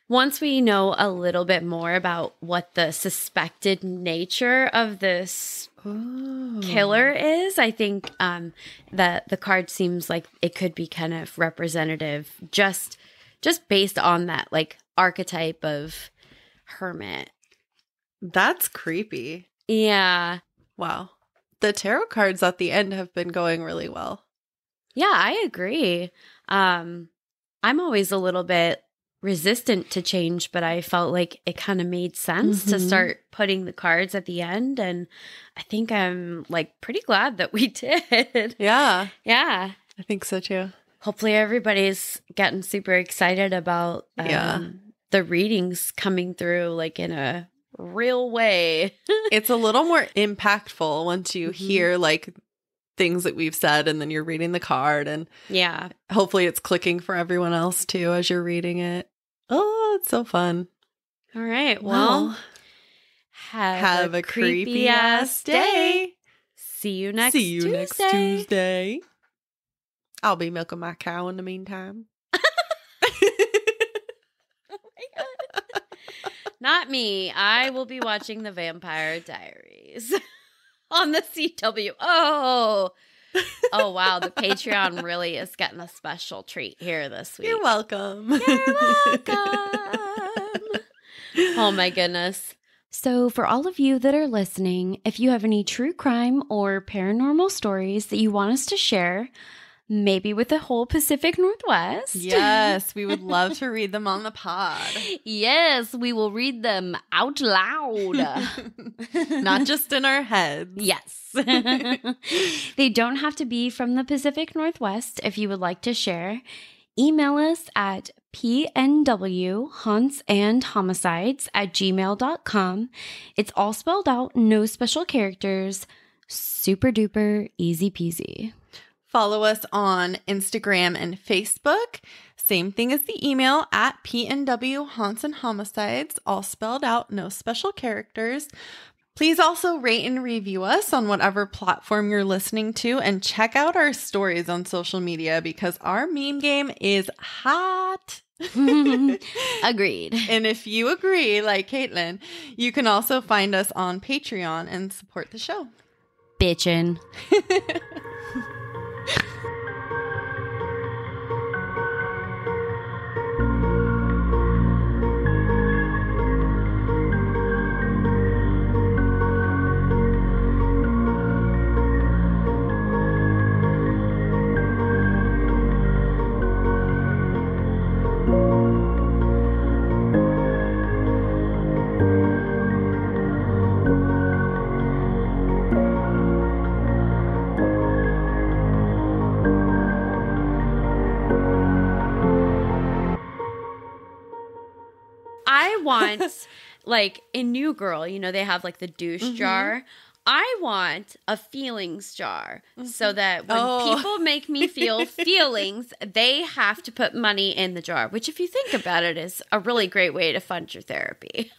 Once we know a little bit more about what the suspected nature of this killer is, I think that the card seems like it could be kind of representative just based on that like archetype of hermit. That's creepy. Yeah. Wow. The tarot cards at the end have been going really well. Yeah, I agree. I'm always a little bit resistant to change, but I felt like it kind of made sense to start putting the cards at the end, and I think I'm like pretty glad that we did. Yeah. Yeah. I think so too. Hopefully everybody's getting super excited about the readings coming through like in a real way. It's a little more impactful once you hear like things that we've said and then you're reading the card, and hopefully it's clicking for everyone else too as you're reading it. Oh, it's so fun. All right. Well, have a creepy ass day. See you next Tuesday. I'll be milking my cow in the meantime. Oh my God. Not me. I will be watching The Vampire Diaries on the CW. Oh, wow. The Patreon really is getting a special treat here this week. You're welcome. You're welcome. Oh, my goodness. So for all of you that are listening, if you have any true crime or paranormal stories that you want us to share, maybe with the whole Pacific Northwest. Yes, we would love to read them on the pod. Yes, we will read them out loud. Not just in our heads. Yes. They don't have to be from the Pacific Northwest if you would like to share. Email us at pnwhauntsandhomicides@gmail.com. It's all spelled out, no special characters. Super duper easy peasy. Follow us on Instagram and Facebook. Same thing as the email at pnwhauntsandhomicides, all spelled out, no special characters. Please also rate and review us on whatever platform you're listening to, and check out our stories on social media because our meme game is hot. Agreed. And if you agree, like Caitlin, you can also find us on Patreon and support the show. Bitchin'. Want, like in New Girl, you know, they have like the douche jar. I want a feelings jar so that when people make me feel feelings, they have to put money in the jar, which if you think about it is a really great way to fund your therapy.